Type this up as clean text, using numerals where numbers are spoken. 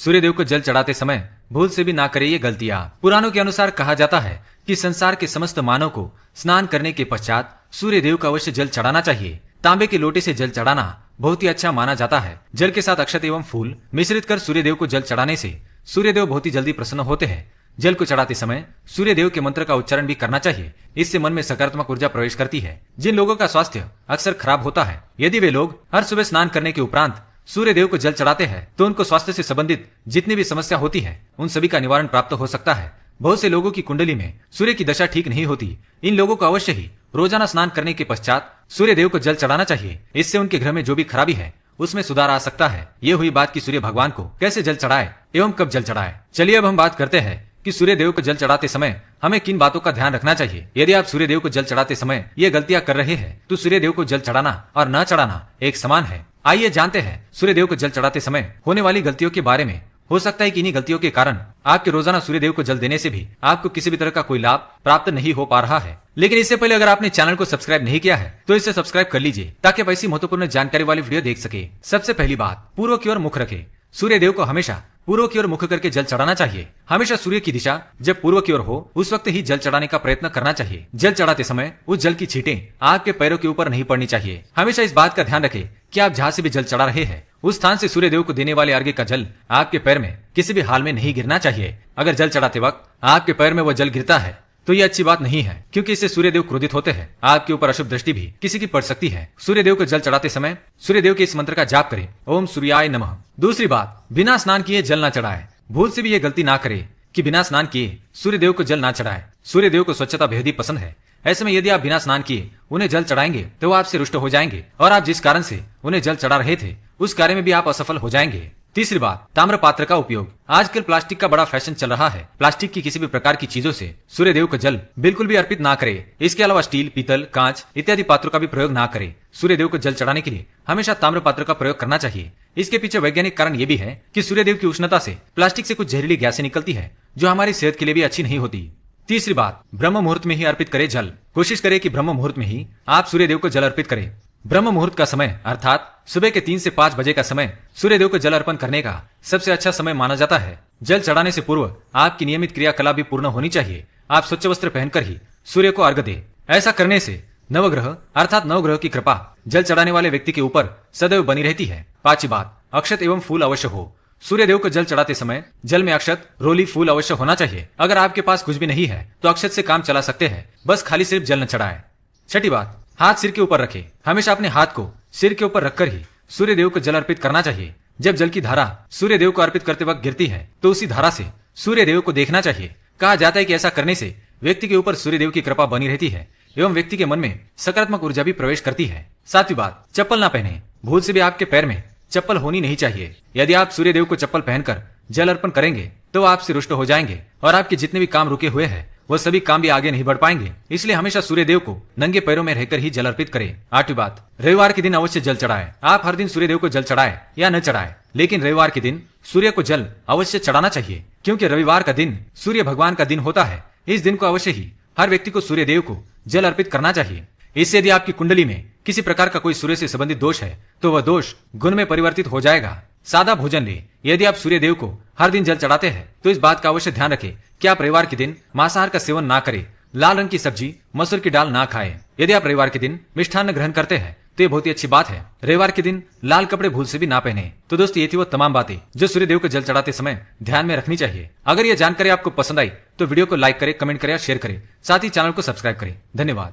सूर्यदेव को जल चढ़ाते समय भूल से भी ना करे ये गलतियां। पुराणों के अनुसार कहा जाता है कि संसार के समस्त मानव को स्नान करने के पश्चात सूर्यदेव को अवश्य जल चढ़ाना चाहिए। तांबे के लोटे से जल चढ़ाना बहुत ही अच्छा माना जाता है। जल के साथ अक्षत एवं फूल मिश्रित कर सूर्यदेव को जल चढ़ाने से सूर्यदेव बहुत ही जल्दी प्रसन्न होते हैं। जल को चढ़ाते समय सूर्यदेव के मंत्र का उच्चारण भी करना चाहिए। इससे मन में सकारात्मक ऊर्जा प्रवेश करती है। जिन लोगों का स्वास्थ्य अक्सर खराब होता है, यदि वे लोग हर सुबह स्नान करने के उपरांत सूर्यदेव को जल चढ़ाते हैं तो उनको स्वास्थ्य से संबंधित जितनी भी समस्या होती है उन सभी का निवारण प्राप्त हो सकता है। बहुत से लोगों की कुंडली में सूर्य की दशा ठीक नहीं होती। इन लोगों को अवश्य ही रोजाना स्नान करने के पश्चात सूर्यदेव को जल चढ़ाना चाहिए। इससे उनके घर में जो भी खराबी है उसमें सुधार आ सकता है। ये हुई बात कि सूर्य भगवान को कैसे जल चढ़ाए एवं कब जल चढ़ाए। चलिए अब हम बात करते हैं कि सूर्यदेव को जल चढ़ाते समय हमें किन बातों का ध्यान रखना चाहिए। यदि आप सूर्यदेव को जल चढ़ाते समय ये गलतियां कर रहे हैं तो सूर्यदेव को जल चढ़ाना और न चढ़ाना एक समान है। आइए जानते हैं सूर्यदेव को जल चढ़ाते समय होने वाली गलतियों के बारे में। हो सकता है कि इन्हीं गलतियों के कारण आपके रोजाना सूर्यदेव को जल देने से भी आपको किसी भी तरह का कोई लाभ प्राप्त नहीं हो पा रहा है। लेकिन इससे पहले अगर आपने चैनल को सब्सक्राइब नहीं किया है तो इसे सब्सक्राइब कर लीजिए ताकि आप ऐसी महत्वपूर्ण जानकारी वाली वीडियो देख सके। सबसे पहली बात, पूर्व की ओर मुख रखे। सूर्यदेव को हमेशा पूर्व की ओर मुख करके जल चढ़ाना चाहिए। हमेशा सूर्य की दिशा जब पूर्व की ओर हो उस वक्त ही जल चढ़ाने का प्रयत्न करना चाहिए। जल चढ़ाते समय उस जल की छींटें आपके पैरों के ऊपर नहीं पड़नी चाहिए। हमेशा इस बात का ध्यान रखें कि आप जहाँ से भी जल चढ़ा रहे हैं उस स्थान से सूर्यदेव को देने वाले अर्घ्य का जल आपके पैर में किसी भी हाल में नहीं गिरना चाहिए। अगर जल चढ़ाते वक्त आपके पैर में वह जल गिरता है तो ये अच्छी बात नहीं है, क्योंकि इससे सूर्यदेव क्रोधित होते हैं। आपके ऊपर अशुभ दृष्टि भी किसी की पड़ सकती है। सूर्यदेव को जल चढ़ाते समय सूर्यदेव के इस मंत्र का जाप करें, ओम सूर्याय नमः। दूसरी बात, बिना स्नान किए जल न चढ़ाए। भूल से भी ये गलती ना करे कि बिना स्नान किए सूर्यदेव को जल ना चढ़ाए। सूर्यदेव को स्वच्छता बेहद ही पसंद है। ऐसे में यदि आप बिना स्नान किए उन्हें जल चढ़ाएंगे तो वो आपसे रुष्ट हो जाएंगे और आप जिस कारण से उन्हें जल चढ़ा रहे थे उस कार्य में भी आप असफल हो जाएंगे। तीसरी बात, ताम्र पात्र का उपयोग। आजकल प्लास्टिक का बड़ा फैशन चल रहा है। प्लास्टिक की किसी भी प्रकार की चीजों से सूर्यदेव को जल बिल्कुल भी अर्पित ना करें। इसके अलावा स्टील, पीतल, कांच इत्यादि पात्रों का भी प्रयोग ना करें। सूर्यदेव को जल चढ़ाने के लिए हमेशा ताम्र पात्र का प्रयोग करना चाहिए। इसके पीछे वैज्ञानिक कारण ये भी है कि सूर्यदेव की उष्णता से प्लास्टिक से कुछ जहरीली गैसें निकलती है जो हमारी सेहत के लिए भी अच्छी नहीं होती। तीसरी बात, ब्रह्म मुहूर्त में ही अर्पित करें जल। कोशिश करें कि ब्रह्म मुहूर्त में ही आप सूर्यदेव को जल अर्पित करें। ब्रह्म मुहूर्त का समय अर्थात सुबह के 3 से 5 बजे का समय सूर्यदेव को जल अर्पण करने का सबसे अच्छा समय माना जाता है। जल चढ़ाने से पूर्व आपकी नियमित क्रियाकलाप भी पूर्ण होनी चाहिए। आप स्वच्छ वस्त्र पहनकर ही सूर्य को अर्घ्य दें। ऐसा करने से नवग्रह अर्थात नवग्रह की कृपा जल चढ़ाने वाले व्यक्ति के ऊपर सदैव बनी रहती है। पांचवी बात, अक्षत एवं फूल अवश्य हो। सूर्यदेव को जल चढ़ाते समय जल में अक्षत, रोली, फूल अवश्य होना चाहिए। अगर आपके पास कुछ भी नहीं है तो अक्षत से काम चला सकते हैं, बस खाली सिर्फ जल न चढ़ाए। छठी बात, हाथ सिर के ऊपर रखें। हमेशा अपने हाथ को सिर के ऊपर रखकर ही सूर्यदेव को जल अर्पित करना चाहिए। जब जल की धारा सूर्यदेव को अर्पित करते वक्त गिरती है तो उसी धारा से सूर्यदेव को देखना चाहिए। कहा जाता है कि ऐसा करने से व्यक्ति के ऊपर सूर्यदेव की कृपा बनी रहती है एवं व्यक्ति के मन में सकारात्मक ऊर्जा भी प्रवेश करती है। सातवीं बात, चप्पल ना पहने। भूल से भी आपके पैर में चप्पल होनी नहीं चाहिए। यदि आप सूर्यदेव को चप्पल पहनकर जल अर्पण करेंगे तो आपसे रुष्ट हो जाएंगे और आपके जितने भी काम रुके हुए हैं वह सभी काम भी आगे नहीं बढ़ पाएंगे। इसलिए हमेशा सूर्यदेव को नंगे पैरों में रहकर ही जल अर्पित करें। आठवीं बात, रविवार के दिन अवश्य जल चढ़ाएं। आप हर दिन सूर्यदेव को जल चढ़ाए या न चढ़ाए, लेकिन रविवार के दिन सूर्य को जल अवश्य चढ़ाना चाहिए, क्योंकि रविवार का दिन सूर्य भगवान का दिन होता है। इस दिन को अवश्य ही हर व्यक्ति को सूर्यदेव को जल अर्पित करना चाहिए। इससे यदि आपकी कुंडली में किसी प्रकार का कोई सूर्य से संबंधित दोष है तो वह दोष गुण में परिवर्तित हो जाएगा। सादा भोजन ले। यदि आप सूर्यदेव को हर दिन जल चढ़ाते हैं तो इस बात का अवश्य ध्यान रखें कि आप रविवार के दिन मांसाहार का सेवन ना करें। लाल रंग की सब्जी, मसूर की दाल ना खाएं। यदि आप रविवार के दिन मिष्ठान्न ग्रहण करते हैं तो ये बहुत ही अच्छी बात है। रविवार के दिन लाल कपड़े भूल से भी ना पहने। तो दोस्तों, ये थी वो तमाम बातें जो सूर्यदेव को जल चढ़ाते समय ध्यान में रखनी चाहिए। अगर ये जानकारी आपको पसंद आई तो वीडियो को लाइक करें, कमेंट करें और शेयर करें। साथ ही चैनल को सब्सक्राइब करें। धन्यवाद।